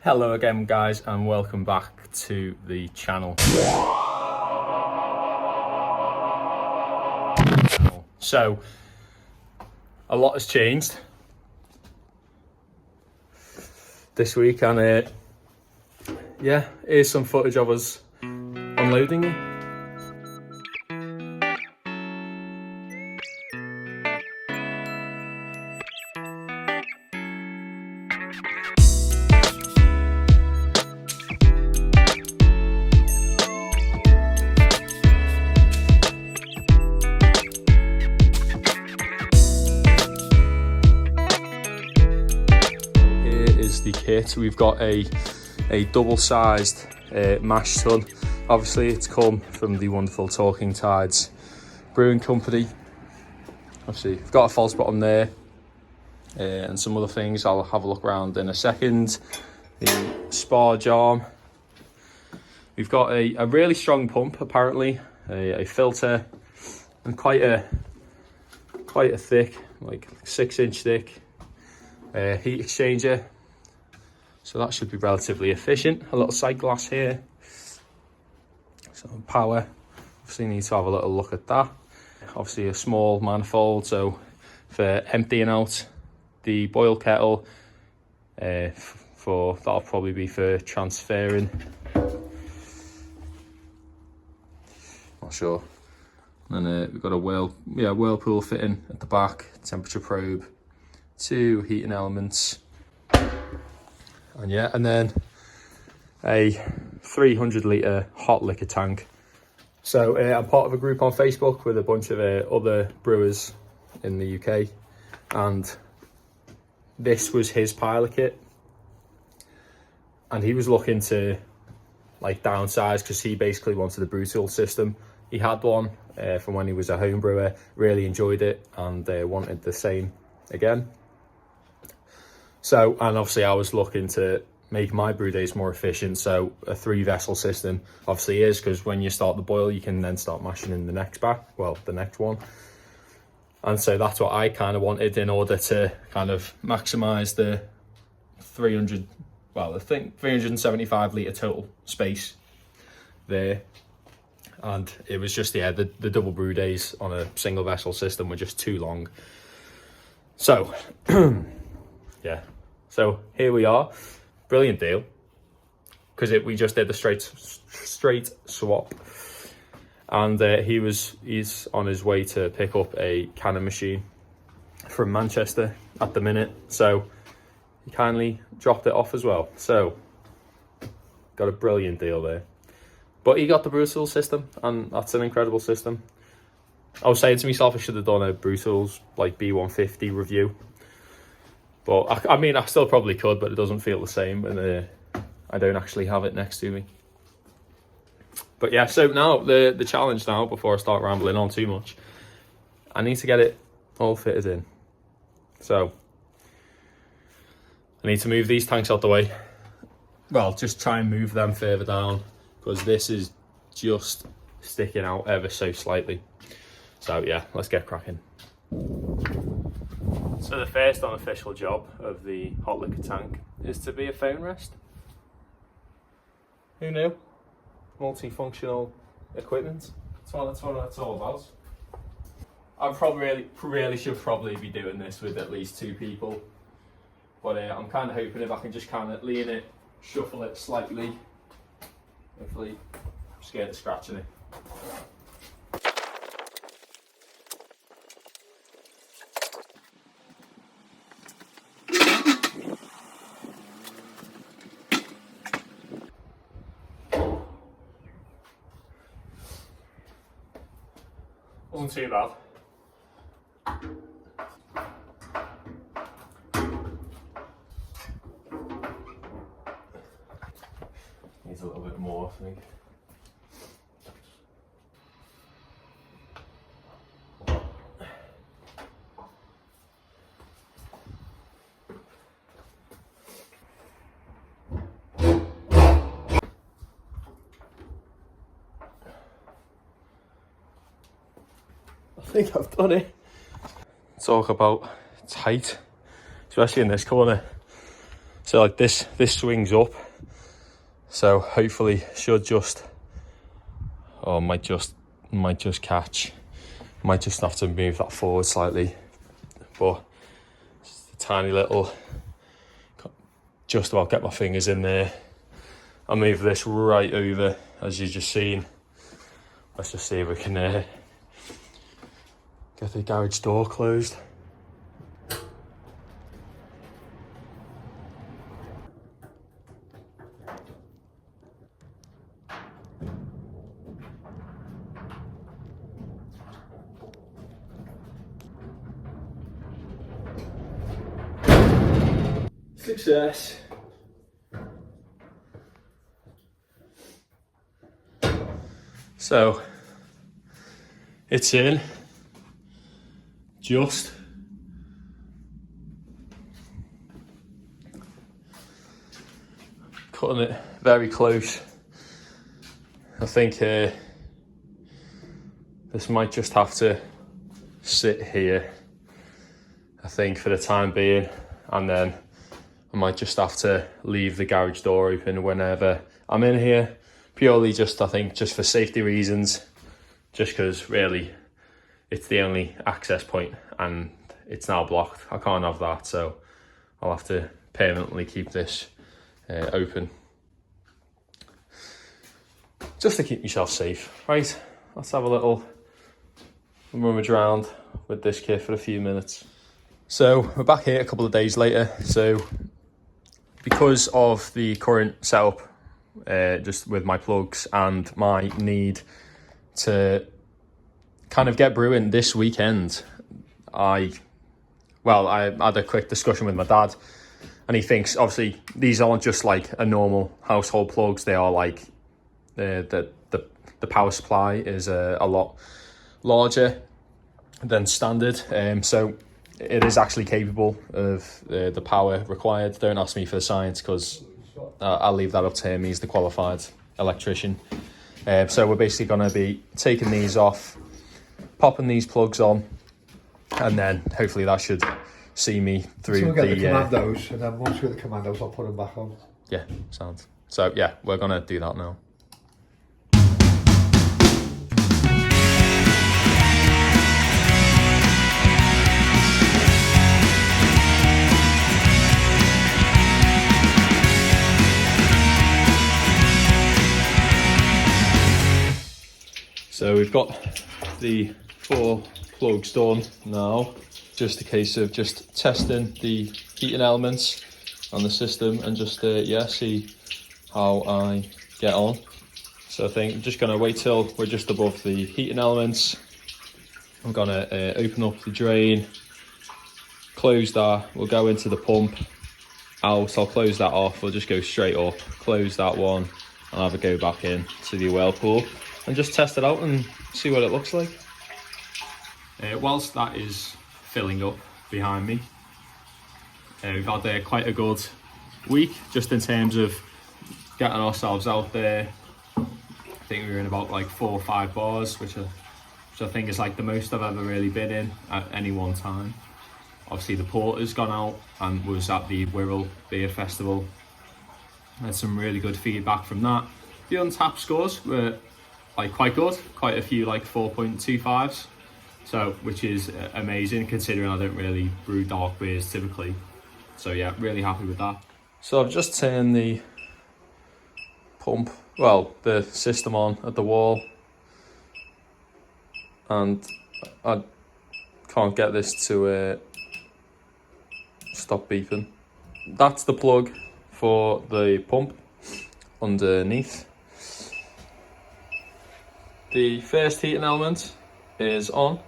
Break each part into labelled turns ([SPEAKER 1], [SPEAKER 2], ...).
[SPEAKER 1] Hello again guys, and welcome back to the channel. So a lot has changed this week, and yeah, here's some footage of us unloading it. The kit, we've got a double-sized mash tun. Obviously it's come from the wonderful Talking Tides brewing company. Obviously we've got a false bottom there, and some other things I'll have a look around in a second. The sparge arm, we've got a really strong pump, apparently a filter, and quite a thick, like 6-inch thick heat exchanger. So that should be relatively efficient. A little side glass here. Some power. Obviously need to have a little look at that. Obviously a small manifold, so for emptying out the boil kettle, that'll probably be for transferring. Not sure. And then we've got a whirlpool fitting at the back, temperature probe, 2 heating elements. And then a 300-litre hot liquor tank. So I'm part of a group on Facebook with a bunch of other brewers in the UK, and this was his pilot kit, and he was looking to like downsize because he basically wanted a Brewtools system. He had one from when he was a home brewer, really enjoyed it, and wanted the same again. So, and obviously I was looking to make my brew days more efficient, so a 3-vessel system obviously is, because when you start the boil you can then start mashing in the next one. And so that's what I kind of wanted in order to kind of maximize the 375 litre total space there. And it was just, the double brew days on a single vessel system were just too long. So yeah, so here we are. Brilliant deal, because we just did the straight swap, and he's on his way to pick up a canning machine from Manchester at the minute, so he kindly dropped it off as well. So got a brilliant deal there. But he got the Brewtools system, and that's an incredible system. I was saying to myself I should have done a Brewtools like B150 review. But I mean, I still probably could, but it doesn't feel the same, and I don't actually have it next to me. But yeah, so now the challenge now, before I start rambling on too much, I need to get it all fitted in. So I need to move these tanks out the way. Well, just try and move them further down, because this is just sticking out ever so slightly. So yeah, let's get cracking. So the first unofficial job of the hot liquor tank is to be a phone rest. Who knew? Multifunctional equipment. That's what it's all about. I really should be doing this with at least 2 people. But I'm kind of hoping if I can just kind of lean it, shuffle it slightly. Hopefully, I'm scared of scratching it. Wasn't too bad. Needs a little bit more, I think. I think I've done it. Talk about tight, especially in this corner. So like this swings up, so hopefully should just, or might just catch. Might just have to move that forward slightly, but just a tiny little, just about get my fingers in there. I'll move this right over, as you've just seen. Let's just see if we can get the garage door closed. Success. So it's in, just cutting it very close. I think this might just have to sit here, I think, for the time being, and then I might just have to leave the garage door open whenever I'm in here, purely just, I think, just for safety reasons, just because really it's the only access point and it's now blocked. I can't have that, so I'll have to permanently keep this open, just to keep myself safe. Right, let's have a little rummage around with this kit for a few minutes. So we're back here a couple of days later. So because of the current setup, just with my plugs and my need to kind of get brewing this weekend, I had a quick discussion with my dad, and he thinks obviously these aren't just like a normal household plugs. They are like the power supply is a lot larger than standard, so it is actually capable of the power required. Don't ask me for the science, because I'll leave that up to him. He's the qualified electrician. So we're basically going to be taking these off, popping these plugs on, and then hopefully that should see me through. So
[SPEAKER 2] we'll get the commandos, and then once we get the commandos, I'll put them back on.
[SPEAKER 1] Yeah, sounds. So yeah, we're going to do that now. So we've got the 4 plugs done now. Just a case of just testing the heating elements on the system and just see how I get on. So I think I'm just going to wait till we're just above the heating elements. I'm going to open up the drain, close that, we'll go into the pump out, I'll close that off, we'll just go straight up, close that one, and have a go back in to the whirlpool and just test it out and see what it looks like. Whilst that is filling up behind me, we've had quite a good week just in terms of getting ourselves out there. I think we were in about like 4 or 5 bars, which I think is like the most I've ever really been in at any one time. Obviously the porter's gone out and was at the Wirral Beer Festival. Had some really good feedback from that. The untapped scores were like quite good, quite a few like 4.25s, so which is amazing considering I don't really brew dark beers typically. So yeah, really happy with that. So I've just turned the pump, well, the system on at the wall, and I can't get this to stop beeping. That's the plug for the pump underneath. The first heating element is on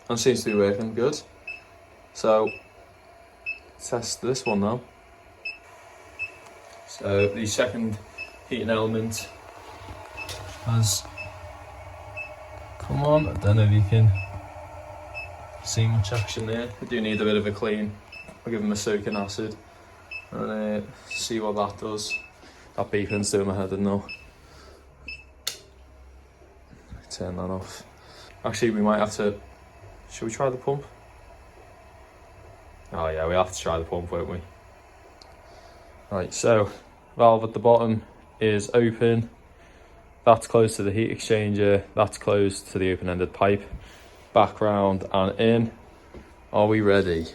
[SPEAKER 1] and seems to be working good. So test this one now. So the second heating element has come on. I don't know if you can see much action there. We do need a bit of a clean. I'll give them a soaking acid and see what that does. That beeping's doing my head in now. Turn that off. Actually, we might have to. Should we try the pump? Oh yeah, we have to try the pump, won't we? Right, so valve at the bottom is open. That's close to the heat exchanger. That's closed to the open-ended pipe. Back round and in. Are we ready?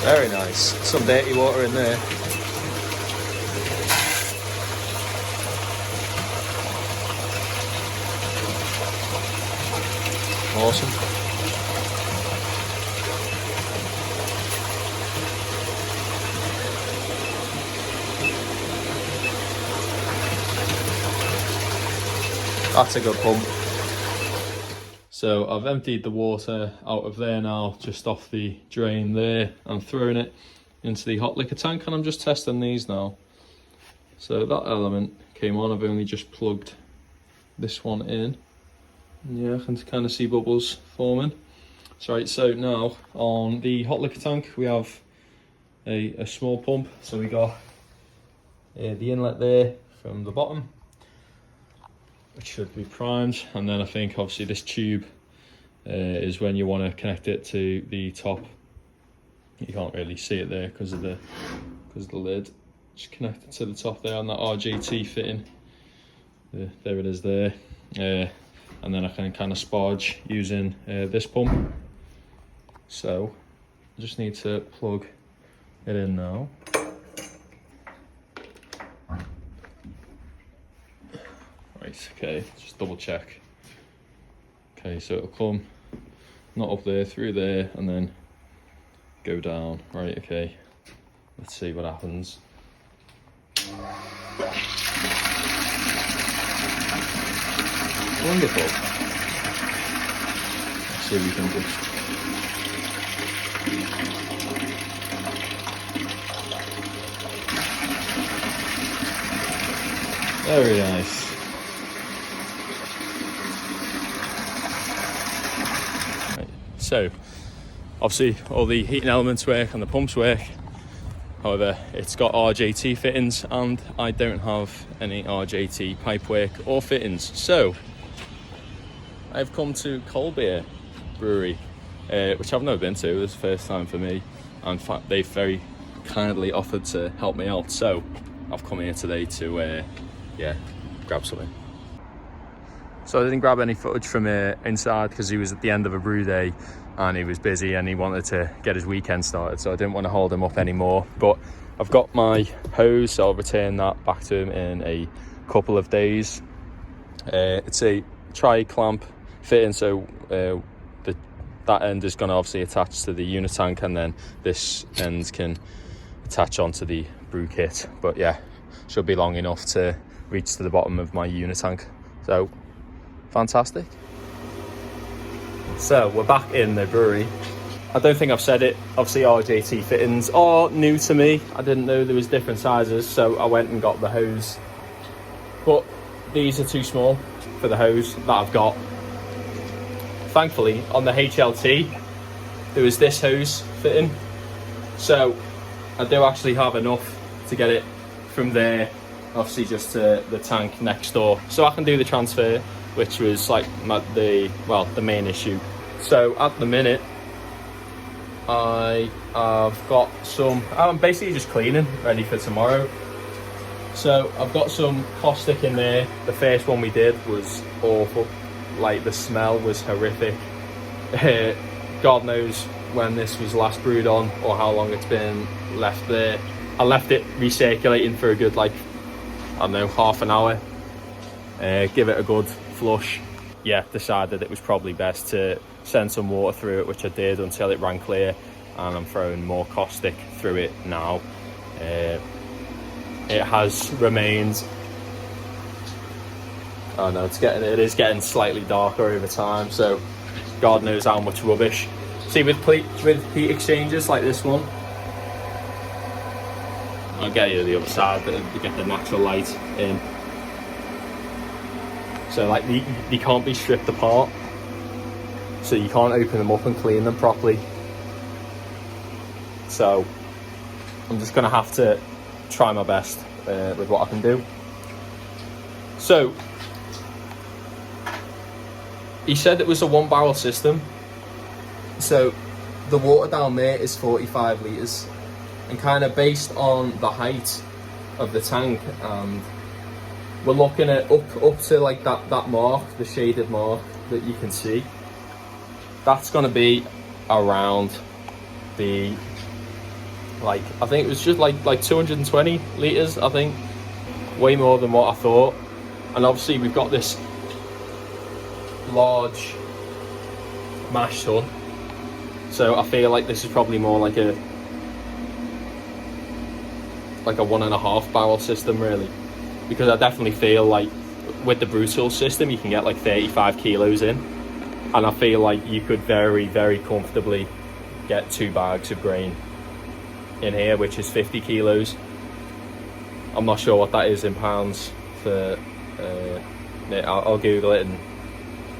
[SPEAKER 1] Very nice. Some dirty water in there. Awesome. That's a good pump. So I've emptied the water out of there now, just off the drain there, and thrown it into the hot liquor tank, and I'm just testing these now. So that element came on. I've only just plugged this one in. Yeah, I can kind of see bubbles forming. So right, so now on the hot liquor tank we have a small pump. So we got the inlet there from the bottom, which should be primed, and then I think obviously this tube is when you want to connect it to the top. You can't really see it there because of the lid. Just connect it to the top there on that RJT fitting. There it is there. And then I can kind of sparge using this pump. So I just need to plug it in now. Right, okay, just double check. Okay, so it'll come not up there, through there, and then go down. Right, okay, let's see what happens. Wonderful. Let's see if we can just... Very nice. Right. So, obviously all the heating elements work and the pumps work. However, it's got RJT fittings and I don't have any RJT pipework or fittings. So, I've come to Colbeer Brewery, which I've never been to. It was the first time for me, and they've very kindly offered to help me out. So I've come here today to grab something. So I didn't grab any footage from inside because he was at the end of a brew day and he was busy and he wanted to get his weekend started, so I didn't want to hold him up anymore. But I've got my hose, so I'll return that back to him in a couple of days. It's a tri-clamp fitting, so that end is going to obviously attach to the unit tank, and then this end can attach onto the brew kit. But yeah, should be long enough to reach to the bottom of my unit tank. So fantastic. So we're back in the brewery. I don't think I've said it, obviously RJT fittings are new to me. I didn't know there was different sizes, so I went and got the hose, but these are too small for the hose that I've got. Thankfully, on the HLT, there was this hose fitting, so I do actually have enough to get it from there, obviously just to the tank next door, so I can do the transfer, which was like the main issue. So at the minute, I have got some, I'm basically just cleaning, ready for tomorrow. So I've got some caustic in there. The first one we did was awful. Like, the smell was horrific. God knows when this was last brewed on or how long it's been left there. I left it recirculating for a good, like, I don't know, half an hour. Give it a good flush. Yeah, decided it was probably best to send some water through it, which I did until it ran clear, and I'm throwing more caustic through it now. It has remained, oh no, it is getting slightly darker over time, so God knows how much rubbish. See, with heat exchangers like this one, I'll get you the other side to get the natural light in. So like they can't be stripped apart, so you can't open them up and clean them properly. So I'm just gonna have to try my best with what I can do. So he said it was a 1 barrel system. So the water down there is 45 litres, and kind of based on the height of the tank, and we're looking at up to like that mark, the shaded mark that you can see. That's going to be around the, like, I think it was just like 220 litres, I think. Way more than what I thought. And obviously we've got this large mash tun, so I feel like this is probably more like a 1.5 barrel system, really, because I definitely feel like with the Brewtools system you can get like 35 kilos in, and I feel like you could very, very comfortably get 2 bags of grain in here, which is 50 kilos. I'm not sure what that is in pounds. For I'll Google it and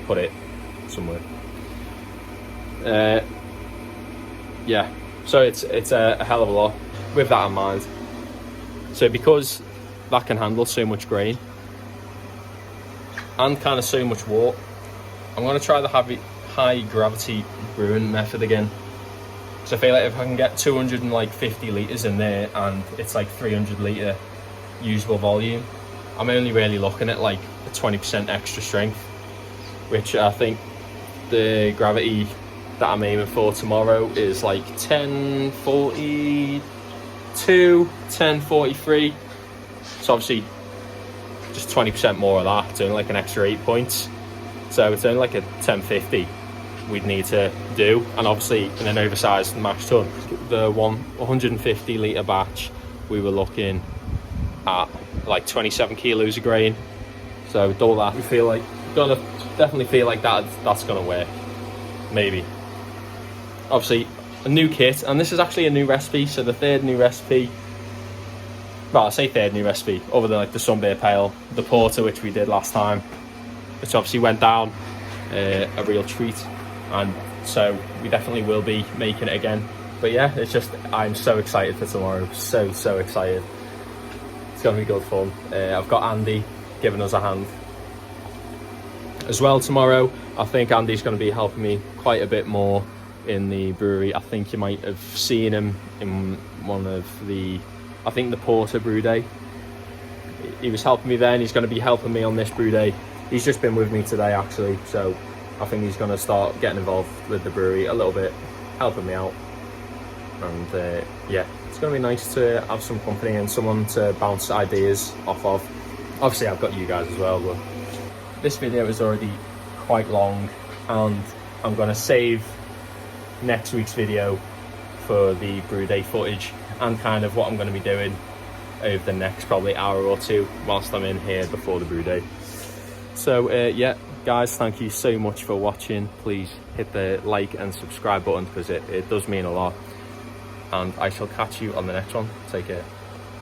[SPEAKER 1] put it somewhere. Yeah, so it's a hell of a lot. With that in mind, so because that can handle so much grain and kind of so much water, I'm going to try the high gravity brewing method again. So I feel like if I can get 250 litres in there, and it's like 300 litre usable volume, I'm only really looking at like a 20% extra strength, which I think the gravity that I'm aiming for tomorrow is like 1042, 1043. So obviously just 20% more of that, it's only like an extra 8 points. So it's only like a 1050 we'd need to do, and obviously in an oversized mash tun. The 150 litre batch, we were looking at like 27 kilos of grain, so double that. We feel like definitely feel like that's gonna work. Maybe. Obviously a new kit, and this is actually a new recipe, so the third new recipe, well, I say third new recipe, other than like the Sunbeer Pale, the porter which we did last time, which obviously went down a real treat, and so we definitely will be making it again. But yeah, it's just, I'm so excited for tomorrow, so excited. It's gonna be good fun. I've got Andy giving us a hand as well tomorrow. I think Andy's going to be helping me quite a bit more in the brewery. I think you might have seen him in one of the, I think the Porter brew day. He was helping me then. He's going to be helping me on this brew day. He's just been with me today actually, so I think he's going to start getting involved with the brewery a little bit, helping me out. And yeah, it's going to be nice to have some company and someone to bounce ideas off of. Obviously I've got you guys as well, but this video is already quite long, and I'm going to save next week's video for the brew day footage and kind of what I'm going to be doing over the next probably hour or two whilst I'm in here before the brew day. So yeah guys, thank you so much for watching. Please hit the like and subscribe button because it does mean a lot, and I shall catch you on the next one. Take care.